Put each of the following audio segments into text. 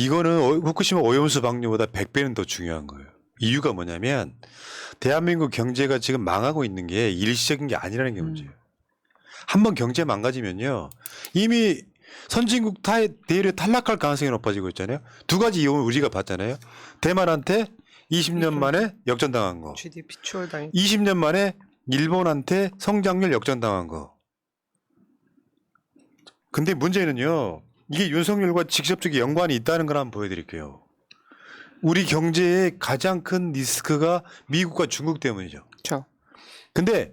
이거는 후쿠시마 오염수 방류보다 100배는 더 중요한 거예요. 이유가 뭐냐면 대한민국 경제가 지금 망하고 있는 게 일시적인 게 아니라는 게 문제예요. 한번 경제 망가지면요. 이미 선진국 대열에 탈락할 가능성이 높아지고 있잖아요. 두 가지 이유는 우리가 봤잖아요. 대만한테 20년 만에 역전당한 거. GDP 추월당 20년 만에 일본한테 성장률 역전당한 거. 근데 문제는요. 이게 윤석열과 직접적인 연관이 있다는 걸 한번 보여드릴게요. 우리 경제의 가장 큰 리스크가 미국과 중국 때문이죠. 그렇죠. 근데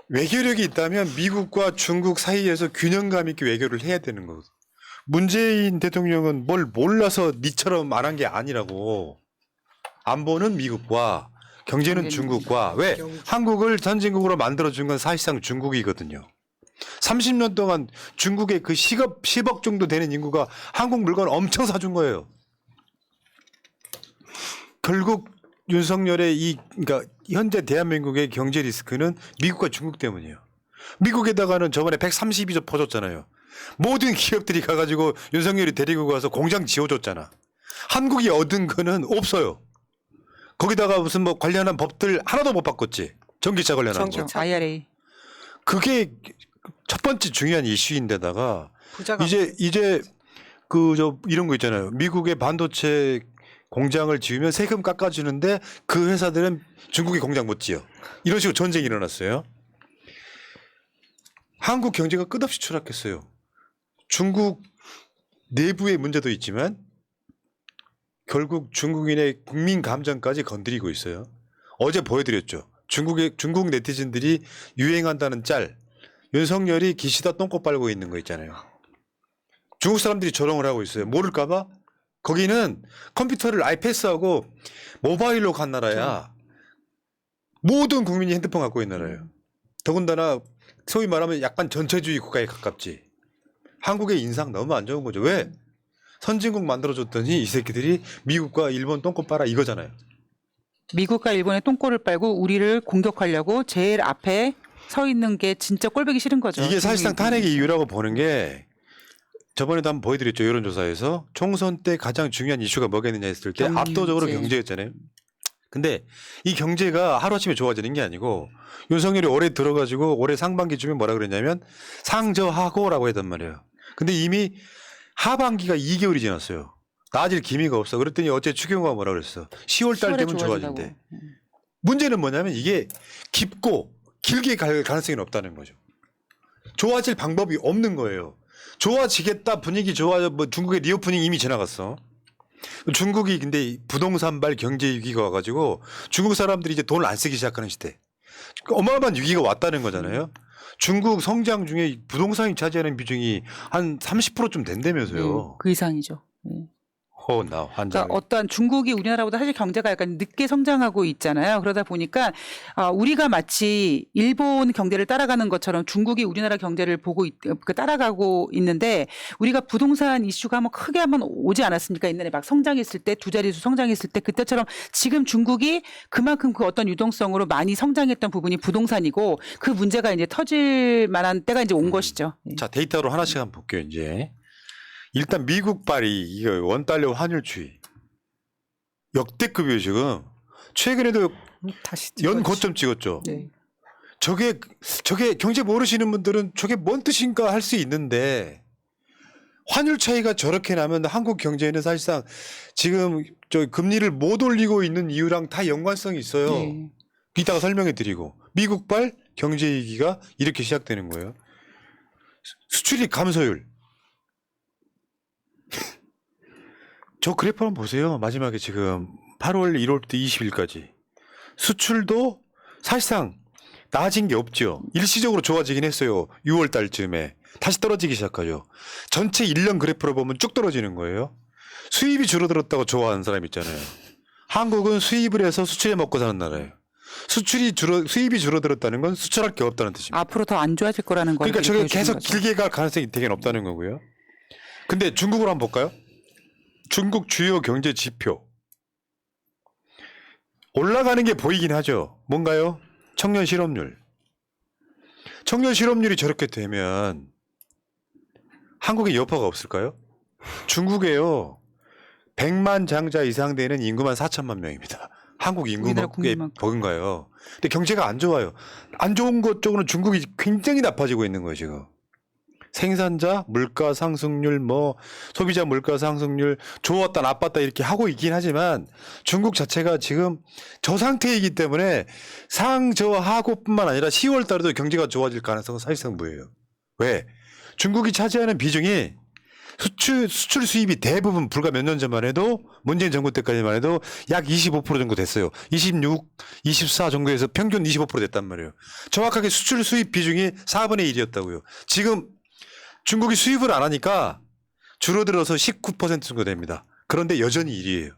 외교력이 있다면 미국과 중국 사이에서 균형감 있게 외교를 해야 되는 거거든. 문재인 대통령은 뭘 몰라서 니처럼 말한 게 아니라고. 안보는 미국과 경제는 중국과 왜 한국을 선진국으로 만들어준 건 사실상 중국이거든요. 30년 동안 중국의 그 10억 정도 되는 인구가 한국 물건 엄청 사준 거예요. 결국 윤석열의 그러니까 현재 대한민국의 경제 리스크는 미국과 중국 때문이에요. 미국에다가는 저번에 132조 퍼줬잖아요. 모든 기업들이 가가지고 윤석열이 데리고 가서 공장 지어줬잖아. 한국이 얻은 거는 없어요. 거기다가 무슨 뭐 관련한 법들 하나도 못 바꿨지. 전기차 관련한 거. IRA. 그게 첫 번째 중요한 이슈인데다가 부자가 이제 그 이런 거 있잖아요. 미국의 반도체 공장을 지으면 세금 깎아주는데 그 회사들은 중국의 공장 못 지어. 이런 식으로 전쟁이 일어났어요. 한국 경제가 끝없이 추락했어요. 중국 내부의 문제도 있지만 결국 중국인의 국민 감정까지 건드리고 있어요. 어제 보여드렸죠. 중국 네티즌들이 유행한다는 짤. 윤석열이 기시다 똥꼬 빨고 있는 거 있잖아요. 중국 사람들이 조롱을 하고 있어요. 모를까봐? 거기는 컴퓨터를 아이패스하고 모바일로 간 나라야. 모든 국민이 핸드폰 갖고 있는 나라예요. 더군다나 소위 말하면 약간 전체주의 국가에 가깝지. 한국의 인상 너무 안 좋은 거죠. 왜? 선진국 만들어줬더니 이 새끼들이 미국과 일본 똥꼬 빨아 이거잖아요. 미국과 일본의 똥꼬를 빨고 우리를 공격하려고 제일 앞에 서 있는 게 진짜 꼴보기 싫은 거죠. 이게 사실상 탄핵의 이유라고 보는 게 저번에도 한번 보여드렸죠. 여론조사에서 총선 때 가장 중요한 이슈가 뭐겠느냐 했을 때 경제. 압도적으로 경제였잖아요. 근데 이 경제가 하루아침에 좋아지는 게 아니고 윤석열이 올해 들어가지고 올해 상반기쯤에 뭐라 그랬냐면 상저하고라고 했단 말이에요. 근데 이미 하반기가 2개월이 지났어요. 나아질 기미가 없어. 그랬더니 어제 추경호가 뭐라 그랬어. 10월 달 되면 좋아진대. 문제는 뭐냐면 이게 깊고 길게 갈 가능성이 없다는 거죠. 좋아질 방법이 없는 거예요. 좋아지겠다 분위기 좋아져 뭐 중국의 리오프닝 이미 지나갔어. 중국이 근데 부동산발 경제 위기가 와가지고 중국 사람들이 이제 돈을 안 쓰기 시작하는 시대. 어마어마한 위기가 왔다는 거잖아요. 중국 성장 중에 부동산이 차지하는 비중이 한 30%좀 된다면서요. 그 이상이죠. 네. 나 환장. 그러니까 어떠한 중국이 우리나라보다 사실 경제가 약간 늦게 성장하고 있잖아요. 그러다 보니까 우리가 마치 일본 경제를 따라가는 것처럼 중국이 우리나라 경제를 보고 따라가고 있는데 우리가 부동산 이슈가 한번 크게 한번 오지 않았습니까? 옛날에 막 성장했을 때 두 자릿수 성장했을 때 그때처럼 지금 중국이 그만큼 그 어떤 유동성으로 많이 성장했던 부분이 부동산이고 그 문제가 이제 터질 만한 때가 이제 온 것이죠. 자, 데이터로 하나씩 한번 볼게요, 이제. 일단 미국발이 이거 원달러 환율 추이 역대급이에요 지금. 최근에도 다시 연 고점 찍었죠. 네. 저게 경제 모르시는 분들은 저게 뭔 뜻인가 할 수 있는데 환율 차이가 저렇게 나면 한국 경제는 사실상 지금 저 금리를 못 올리고 있는 이유랑 다 연관성이 있어요. 네. 이따가 설명해 드리고 미국발 경제 위기가 이렇게 시작되는 거예요. 수출입 감소율. 저 그래프 한번 보세요. 마지막에 지금 8월 1월부터 20일까지. 수출도 사실상 나아진 게 없죠. 일시적으로 좋아지긴 했어요. 6월 달쯤에. 다시 떨어지기 시작하죠. 전체 1년 그래프로 보면 쭉 떨어지는 거예요. 수입이 줄어들었다고 좋아하는 사람 있잖아요. 한국은 수입을 해서 수출에 먹고 사는 나라예요. 수입이 줄어들었다는 건 수출할 게 없다는 뜻입니다. 앞으로 더 안 좋아질 거라는 걸. 그러니까 저게 계속 길게 갈 가능성이 되게 높다는 거고요. 근데 중국으로 한번 볼까요? 중국 주요 경제 지표. 올라가는 게 보이긴 하죠. 뭔가요? 청년 실업률. 청년 실업률이 저렇게 되면 한국에 여파가 없을까요? 중국에요. 100만 장자 이상 되는 인구만 4천만 명입니다. 한국 우리나라 인구에 국민만큼. 버금가요. 근데 경제가 안 좋아요. 안 좋은 것 쪽으로는 중국이 굉장히 나빠지고 있는 거예요, 지금. 생산자 물가 상승률 뭐 소비자 물가 상승률 좋았다 나빴다 이렇게 하고 있긴 하지만 중국 자체가 지금 저 상태이기 때문에 상저하고뿐만 아니라 10월 달에도 경제가 좋아질 가능성은 사실상 무해요. 왜? 중국이 차지하는 비중이 수출 수입이 대부분 불과 몇 년 전만 해도 문재인 정부 때까지만 해도 약 25% 정도 됐어요. 26, 24 정도에서 평균 25% 됐단 말이에요. 정확하게 수출 수입 비중이 4분의 1이었다고요. 지금 중국이 수입을 안 하니까 줄어들어서 19% 정도 됩니다. 그런데 여전히 1위예요.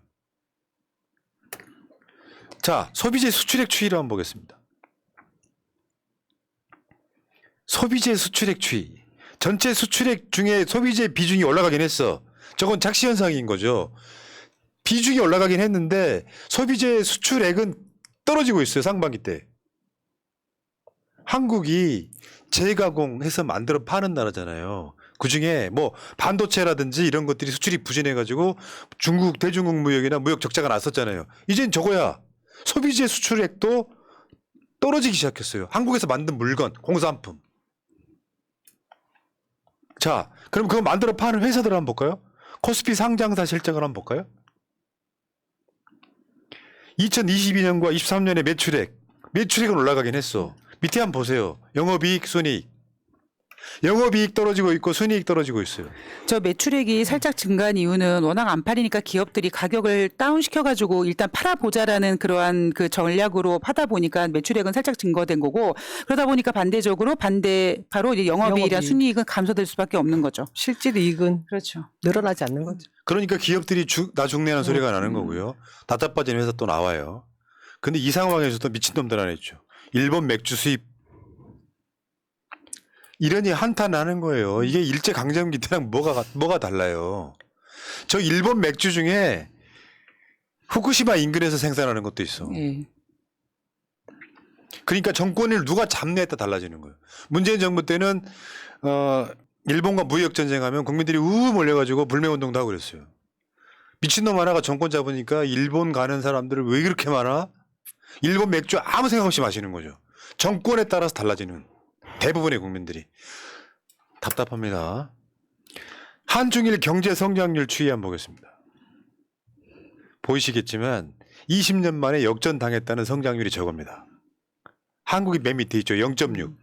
자, 소비재 수출액 추이를 한번 보겠습니다. 소비재 수출액 추이. 전체 수출액 중에 소비재 비중이 올라가긴 했어. 저건 착시 현상인 거죠. 비중이 올라가긴 했는데 소비재 수출액은 떨어지고 있어요. 상반기 때. 한국이 재가공해서 만들어 파는 나라잖아요. 그중에 뭐 반도체라든지 이런 것들이 수출이 부진해가지고 중국 대중국 무역이나 무역 적자가 났었잖아요. 이젠 저거야. 소비재 수출액도 떨어지기 시작했어요. 한국에서 만든 물건, 공산품. 자, 그럼 그거 만들어 파는 회사들 한번 볼까요? 코스피 상장사 실적을 한번 볼까요? 2022년과 23년의 매출액은 올라가긴 했어. 밑에 한번 보세요. 영업이익, 순이익. 영업이익 떨어지고 있고 순이익 떨어지고 있어요. 저 매출액이 살짝 증가한 이유는 워낙 안 팔리니까 기업들이 가격을 다운시켜가지고 일단 팔아보자라는 그러한 그 전략으로 하다 보니까 매출액은 살짝 증가된 거고 그러다 보니까 반대적으로 바로 이제 영업이익이랑 영업이익. 순이익은 감소될 수밖에 없는 거죠. 실질 이익은 그렇죠. 늘어나지 않는 거죠. 그러니까 기업들이 나 죽내는 소리가 나는 거고요. 다 빠진 회사 또 나와요. 근데 이 상황에서도 미친놈들 하나 있죠. 일본 맥주 수입. 이러니 한탄하는 거예요. 이게 일제강점기 때랑 뭐가 달라요. 저 일본 맥주 중에 후쿠시마 인근에서 생산하는 것도 있어. 예. 그러니까 정권을 누가 잡냐에 따라 달라지는 거예요. 문재인 정부 때는 일본과 무역 전쟁하면 국민들이 우우 몰려가지고 불매운동도 하고 그랬어요. 미친놈 하나가 정권 잡으니까 일본 가는 사람들을 왜 그렇게 많아? 일본 맥주 아무 생각 없이 마시는 거죠. 정권에 따라서 달라지는 대부분의 국민들이. 답답합니다. 한중일 경제 성장률 추이 한번 보겠습니다. 보이시겠지만 20년 만에 역전당했다는 성장률이 저겁니다. 한국이 맨 밑에 있죠. 0.6.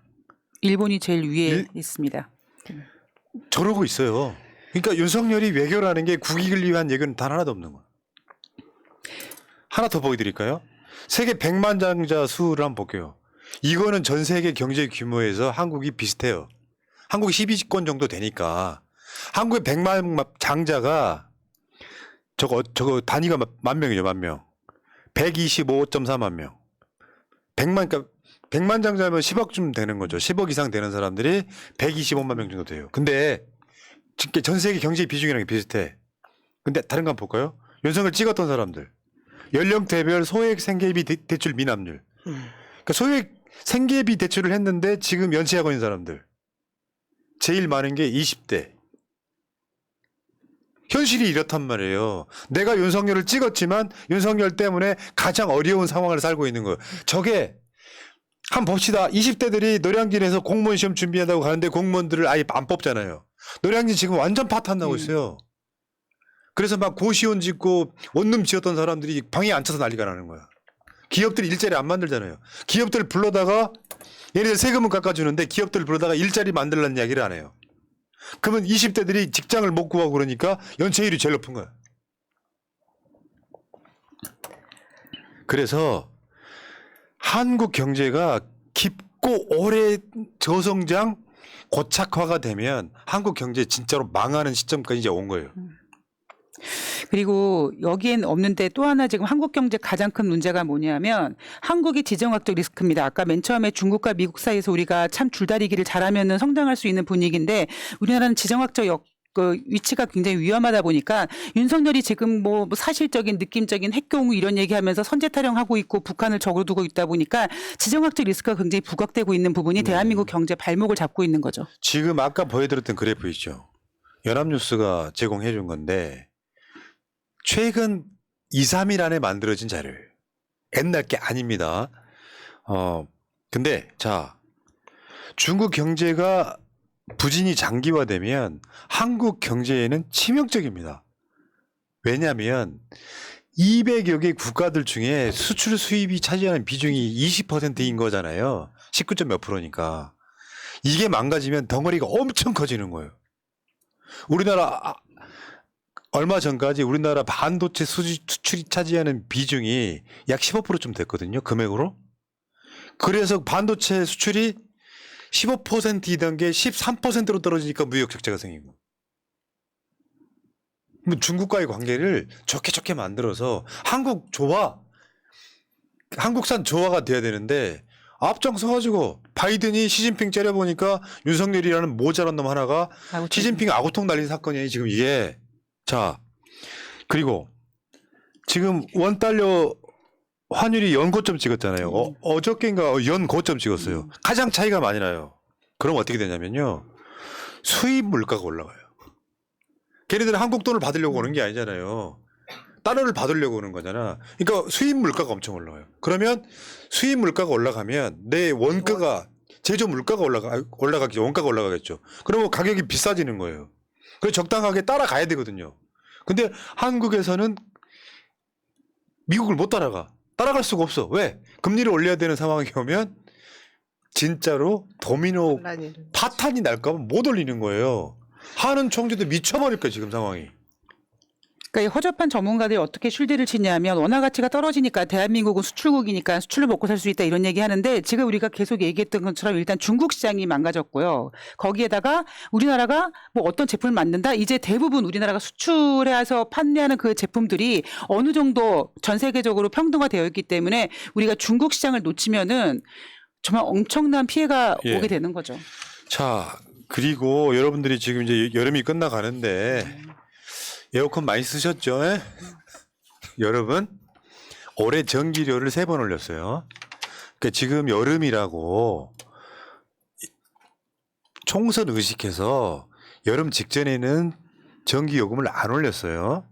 일본이 제일 위에 있습니다. 저러고 있어요. 그러니까 윤석열이 외교라는 게 국익을 위한 얘기는 단 하나도 없는 거예요. 하나 더 보여드릴까요? 세계 100만 장자 수를 한번 볼게요. 이거는 전 세계 경제 규모에서 한국이 비슷해요. 한국이 12권 정도 되니까 한국의 100만 장자가 저거 단위가 만 명이죠. 만 명. 125.4만 명. 100만 장자면 10억쯤 되는 거죠. 10억 이상 되는 사람들이 125만 명 정도 돼요. 근데 전 세계 경제 비중이랑 비슷해. 근데 다른 거 한번 볼까요? 윤석열 찍었던 사람들. 연령대별 소액 생계비 대출 미납률. 그러니까 소액 생계비 대출을 했는데 지금 연체하고 있는 사람들. 제일 많은 게 20대. 현실이 이렇단 말이에요. 내가 윤석열을 찍었지만 윤석열 때문에 가장 어려운 상황을 살고 있는 거예요. 저게 한번 봅시다. 20대들이 노량진에서 공무원 시험 준비한다고 가는데 공무원들을 아예 안 뽑잖아요. 노량진 지금 완전 파탄 나고 있어요. 그래서 막 고시원 짓고 원룸 지었던 사람들이 방에 앉혀서 난리가 나는 거야. 기업들이 일자리 안 만들잖아요. 기업들 불러다가 예를 들어 세금은 깎아주는데 기업들 불러다가 일자리 만들라는 이야기를 안 해요. 그러면 20대들이 직장을 못 구하고 그러니까 연체율이 제일 높은 거야. 그래서 한국 경제가 깊고 오래 저성장 고착화가 되면 한국 경제 진짜로 망하는 시점까지 이제 온 거예요. 그리고 여기엔 없는데 또 하나 지금 한국 경제 가장 큰 문제가 뭐냐면 한국이 지정학적 리스크입니다. 아까 맨 처음에 중국과 미국 사이에서 우리가 참 줄다리기를 잘하면은 성장할 수 있는 분위기인데 우리나라는 지정학적 그 위치가 굉장히 위험하다 보니까 윤석열이 지금 뭐 사실적인 느낌적인 핵경우 이런 얘기하면서 선제 타령하고 있고 북한을 적으로 두고 있다 보니까 지정학적 리스크가 굉장히 부각되고 있는 부분이 대한민국 경제 발목을 잡고 있는 거죠. 지금 아까 보여드렸던 그래프 있죠. 연합뉴스가 제공해 준 건데 최근 2, 3일 안에 만들어진 자료예요. 옛날 게 아닙니다. 근데 자, 중국 경제가 부진이 장기화되면 한국 경제에는 치명적입니다. 왜냐하면 200여 개 국가들 중에 수출 수입이 차지하는 비중이 20%인 거잖아요. 19점 몇 프로니까. 이게 망가지면 덩어리가 엄청 커지는 거예요. 우리나라 얼마 전까지 우리나라 반도체 수출이 차지하는 비중이 약 15%쯤 됐거든요. 금액으로. 그래서 반도체 수출이 15%이던 게 13%로 떨어지니까 무역 적자가 생기고. 중국과의 관계를 좋게 만들어서 한국산 조화가 돼야 되는데 앞장서가지고 바이든이 시진핑 째려보니까 윤석열이라는 모자란 놈 하나가 시진핑 아구통 날린 사건이에요. 지금 이게. 자, 그리고 지금 원달러 환율이 연고점 찍었잖아요. 어저께인가 연고점 찍었어요. 가장 차이가 많이 나요. 그럼 어떻게 되냐면요. 수입 물가가 올라가요. 걔네들은 한국 돈을 받으려고 오는 게 아니잖아요. 달러를 받으려고 오는 거잖아. 그러니까 수입 물가가 엄청 올라가요. 그러면 수입 물가가 올라가면 내 원가가 제조 물가가 올라가겠죠. 원가가 올라가겠죠. 그러면 가격이 비싸지는 거예요. 그래서 적당하게 따라가야 되거든요. 근데 한국에서는 미국을 못 따라갈 수가 없어. 왜? 금리를 올려야 되는 상황이 오면 진짜로 도미노 파탄이 날까 봐 못 올리는 거예요. 하는 총재도 미쳐버릴 거예요, 지금 상황이. 그러니까 이 허접한 전문가들이 어떻게 쉴드를 치냐면 원화 가치가 떨어지니까 대한민국은 수출국이니까 수출로 먹고 살 수 있다 이런 얘기 하는데 지금 우리가 계속 얘기했던 것처럼 일단 중국 시장이 망가졌고요. 거기에다가 우리나라가 뭐 어떤 제품을 만든다 이제 대부분 우리나라가 수출해서 판매하는 그 제품들이 어느 정도 전 세계적으로 평등화되어 있기 때문에 우리가 중국 시장을 놓치면은 정말 엄청난 피해가 예. 오게 되는 거죠. 자, 그리고 여러분들이 지금 이제 여름이 끝나가는데 에어컨 많이 쓰셨죠? 예? 여러분, 올해 전기료를 3번 올렸어요. 그러니까 지금 여름이라고 총선 의식해서 여름 직전에는 전기요금을 안 올렸어요.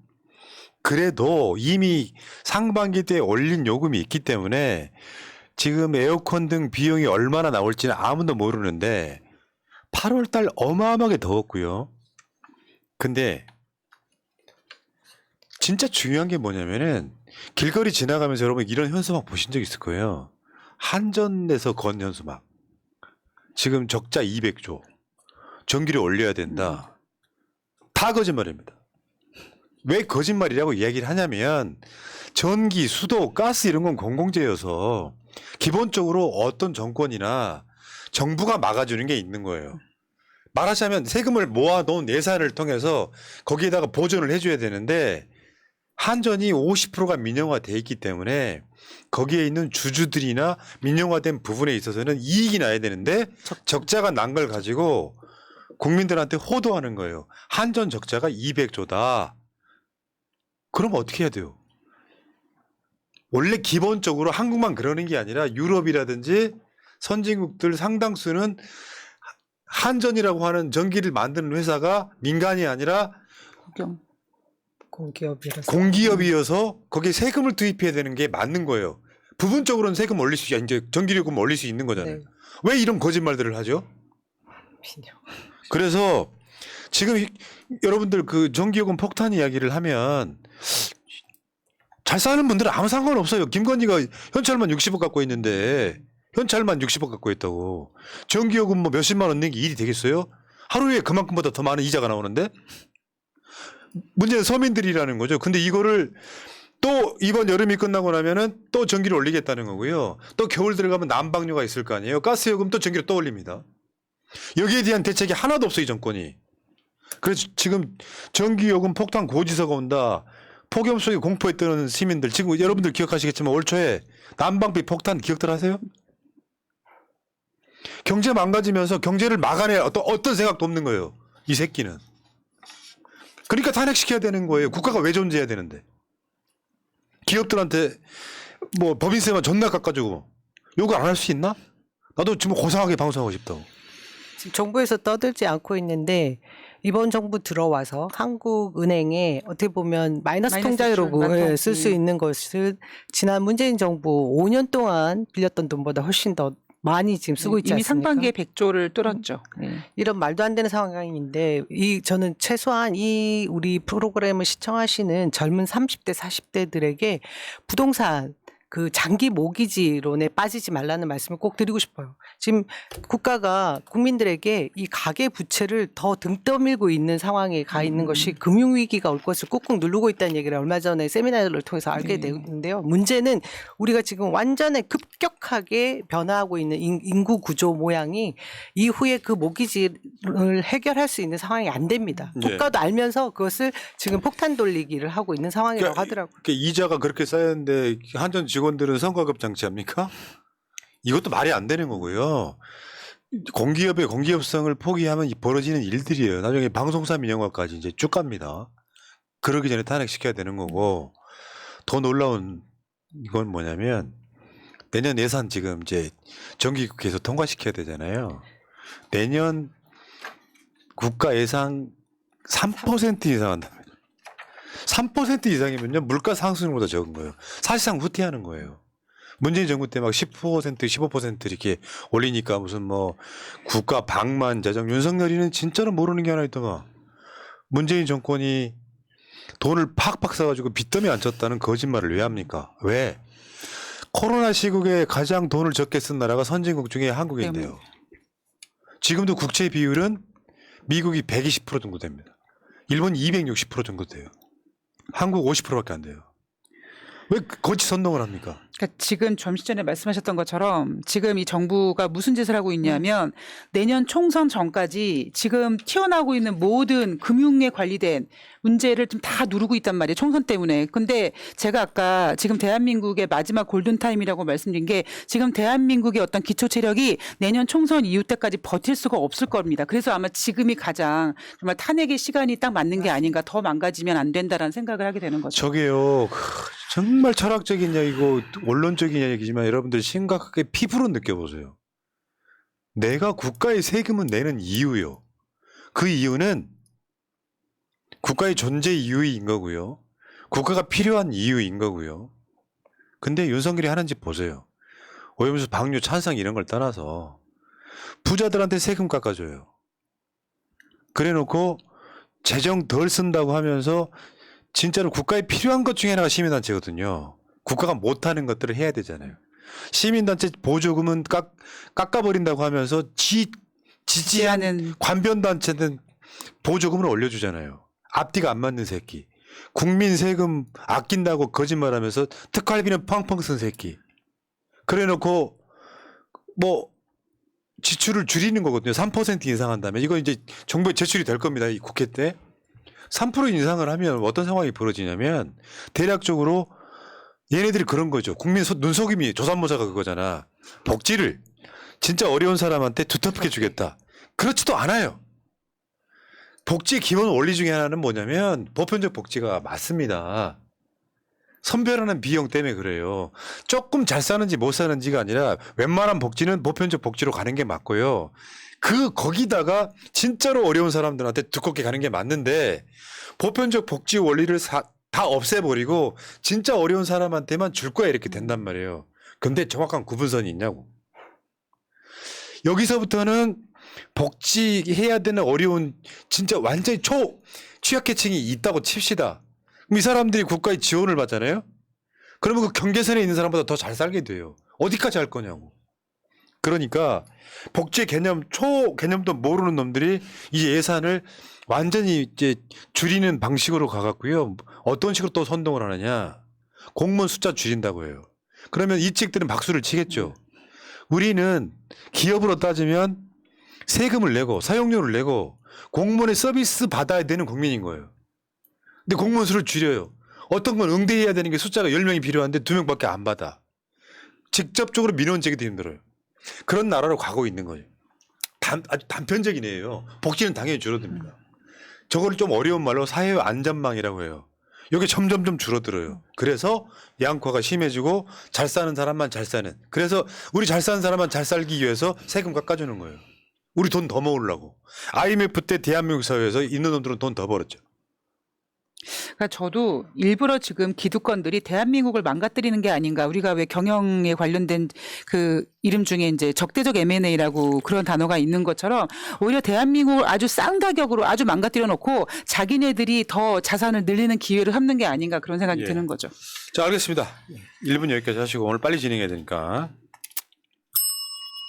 그래도 이미 상반기 때 올린 요금이 있기 때문에 지금 에어컨 등 비용이 얼마나 나올지는 아무도 모르는데 8월 달 어마어마하게 더웠고요. 근데 진짜 중요한 게 뭐냐면은 길거리 지나가면서 여러분 이런 현수막 보신 적 있을 거예요. 한전에서 건 현수막. 지금 적자 200조. 전기료 올려야 된다. 다 거짓말입니다. 왜 거짓말이라고 이야기를 하냐면 전기, 수도, 가스 이런 건 공공재여서 기본적으로 어떤 정권이나 정부가 막아주는 게 있는 거예요. 말하자면 세금을 모아놓은 예산을 통해서 거기에다가 보존을 해줘야 되는데 한전이 50%가 민영화돼 있기 때문에 거기에 있는 주주들이나 민영화된 부분에 있어서는 이익이 나야 되는데 적자가 난 걸 가지고 국민들한테 호도하는 거예요. 한전 적자가 200조다. 그럼 어떻게 해야 돼요? 원래 기본적으로 한국만 그러는 게 아니라 유럽이라든지 선진국들 상당수는 한전이라고 하는 전기를 만드는 회사가 민간이 아니라 공기업이어서 거기에 세금을 투입해야 되는 게 맞는 거예요. 부분적으로는 세금 올릴 수, 이제 전기요금 올릴 수 있는 거잖아요. 네. 왜 이런 거짓말들을 하죠? 그래서 지금 여러분들 그 전기요금 폭탄 이야기를 하면 잘 사는 분들은 아무 상관없어요. 김건희가 현찰만 60억 갖고 있는데 현찰만 60억 갖고 있다고. 전기요금 뭐 몇십만 원 낸 게 일이 되겠어요? 하루에 그만큼보다 더 많은 이자가 나오는데? 문제는 서민들이라는 거죠. 근데 이거를 또 이번 여름이 끝나고 나면은 또 전기를 올리겠다는 거고요. 또 겨울 들어가면 난방료가 있을 거 아니에요. 가스요금 또 전기를 또 올립니다. 여기에 대한 대책이 하나도 없어요, 이 정권이. 그래서 지금 전기요금 폭탄 고지서가 온다. 폭염 속에 공포에 떠는 시민들. 지금 여러분들 기억하시겠지만 올 초에 난방비 폭탄 기억들 하세요? 경제 망가지면서 경제를 막아낼 어떤 생각도 없는 거예요. 이 새끼는. 그러니까 탄핵시켜야 되는 거예요. 국가가 왜 존재해야 되는데. 기업들한테 뭐 법인세만 존나 깎아주고 욕을 안 할 수 있나? 나도 지금 고상하게 방송하고 싶다고. 지금 정부에서 떠들지 않고 있는데 이번 정부 들어와서 한국은행에 어떻게 보면 마이너스 마이너스 통장으로 맞죠. 쓸 수 있는 것을 지난 문재인 정부 5년 동안 빌렸던 돈보다 훨씬 더 많이 지금 쓰고 있지 이미 않습니까? 상반기에 100조를 뚫었죠. 네. 이런 말도 안 되는 상황인데 저는 최소한 이 우리 프로그램을 시청하시는 젊은 30대 40대들에게 부동산 그 장기 모기지론에 빠지지 말라는 말씀을 꼭 드리고 싶어요. 지금 국가가 국민들에게 이 가계 부채를 더 등 떠밀고 있는 상황에 가 있는 것이 금융위기가 올 것을 꾹꾹 누르고 있다는 얘기를 얼마 전에 세미나를 통해서 알게 되는데요. 문제는 우리가 지금 완전히 급격하게 변화하고 있는 인구 구조 모양이 이후에 그 모기지를 해결할 수 있는 상황이 안 됩니다. 네. 국가도 알면서 그것을 지금 폭탄 돌리기를 하고 있는 상황이라고 하더라고요. 그러니까 이자가 그렇게 쌓였는데 한전 직원들은 성과급 장치합니까? 이것도 말이 안 되는 거고요. 공기업의 공기업성을 포기하면 벌어지는 일들이에요. 나중에 방송사 민영화까지 이제 쭉 갑니다. 그러기 전에 탄핵시켜야 되는 거고, 더 놀라운 이건 뭐냐면 내년 예산 지금 이제 정기국회에서 통과시켜야 되잖아요. 내년 국가 예산 3% 이상 한다면 3% 이상이면요 물가 상승률보다 적은 거예요. 사실상 후퇴하는 거예요. 문재인 정부 때 막 10%, 15% 이렇게 올리니까 무슨 뭐 국가 방만 자정, 윤석열이는 진짜로 모르는 게 하나 있더만. 문재인 정권이 돈을 팍팍 써가지고 빚더미 안 쳤다는 거짓말을 왜 합니까? 왜? 코로나 시국에 가장 돈을 적게 쓴 나라가 선진국 중에 한국인데요. 지금도 국채 비율은 미국이 120% 정도 됩니다. 일본 260% 정도 돼요. 한국 50%밖에 안 돼요. 왜 거치 선동을 합니까? 그러니까 지금 점심 전에 말씀하셨던 것처럼 지금 이 정부가 무슨 짓을 하고 있냐면 내년 총선 전까지 지금 튀어나오고 있는 모든 금융에 관리된 문제를 좀 다 누르고 있단 말이에요. 총선 때문에. 근데 제가 아까 지금 대한민국의 마지막 골든타임이라고 말씀드린 게 지금 대한민국의 어떤 기초 체력이 내년 총선 이후 때까지 버틸 수가 없을 겁니다. 그래서 아마 지금이 가장 정말 탄핵의 시간이 딱 맞는 게 아닌가, 더 망가지면 안 된다라는 생각을 하게 되는 거죠. 저게요. 정말 철학적인 이야기고 원론적인 이야기지만 여러분들 심각하게 피부로 느껴보세요. 내가 국가의 세금을 내는 이유요. 그 이유는 국가의 존재 이유인 거고요. 국가가 필요한 이유인 거고요. 근데 윤석열이 하는 짓 보세요. 오염수 방류 찬성 이런 걸 떠나서 부자들한테 세금 깎아줘요. 그래놓고 재정 덜 쓴다고 하면서 진짜로 국가에 필요한 것 중에 하나가 시민단체거든요. 국가가 못하는 것들을 해야 되잖아요. 시민단체 보조금은 깎아버린다고 하면서 지지하는 관변단체는 보조금을 올려주잖아요. 앞뒤가 안 맞는 새끼. 국민 세금 아낀다고 거짓말하면서 특활비는 펑펑 쓴 새끼. 그래놓고 뭐 지출을 줄이는 거거든요. 3% 인상한다면 이거 이제 정부에 제출이 될 겁니다. 이 국회 때 3% 인상을 하면 어떤 상황이 벌어지냐면 대략적으로 얘네들이 그런 거죠. 국민 눈속임이 조삼모사가 그거잖아. 복지를 진짜 어려운 사람한테 두텁게 주겠다. 그렇지도 않아요. 복지 기본 원리 중에 하나는 뭐냐면 보편적 복지가 맞습니다. 선별하는 비용 때문에 그래요. 조금 잘 사는지 못 사는지가 아니라 웬만한 복지는 보편적 복지로 가는 게 맞고요. 거기다가 진짜로 어려운 사람들한테 두껍게 가는 게 맞는데 보편적 복지 원리를 다 없애버리고 진짜 어려운 사람한테만 줄 거야 이렇게 된단 말이에요. 근데 정확한 구분선이 있냐고. 여기서부터는 복지해야 되는 어려운 진짜 완전히 취약계층이 있다고 칩시다. 그럼 이 사람들이 국가의 지원을 받잖아요. 그러면 그 경계선에 있는 사람보다 더 잘 살게 돼요. 어디까지 할 거냐고. 그러니까 복지 개념 개념도 모르는 놈들이 이 예산을 완전히 이제 줄이는 방식으로 가갖고요. 어떤 식으로 또 선동을 하느냐. 공무원 숫자 줄인다고 해요. 그러면 이 측들은 박수를 치겠죠. 우리는 기업으로 따지면 세금을 내고 사용료를 내고 공무원의 서비스 받아야 되는 국민인 거예요. 근데 공무원 수를 줄여요. 어떤 건 응대해야 되는 게 숫자가 10명이 필요한데 2명밖에 안 받아. 직접적으로 민원 제기도 힘들어요. 그런 나라로 가고 있는 거예요. 아주 단편적인 예예요. 복지는 당연히 줄어듭니다. 저거를 좀 어려운 말로 사회 안전망이라고 해요. 이게 점점점 줄어들어요. 그래서 양극화가 심해지고 잘 사는 사람만 잘 사는. 그래서 우리 잘 사는 사람만 잘 살기 위해서 세금 깎아주는 거예요. 우리 돈 더 모으려고. IMF 때 대한민국 사회에서 있는 놈들은 돈 더 벌었죠. 그러니까 저도 일부러 지금 기득권들이 대한민국을 망가뜨리는 게 아닌가. 우리가 왜 경영에 관련된 그 이름 중에 이제 적대적 M&A라고 그런 단어가 있는 것처럼 오히려 대한민국을 아주 싼 가격으로 아주 망가뜨려 놓고 자기네들이 더 자산을 늘리는 기회를 삼는 게 아닌가 그런 생각이 예. 드는 거죠. 자, 알겠습니다. 1분 여기까지 하시고 오늘 빨리 진행해야 되니까.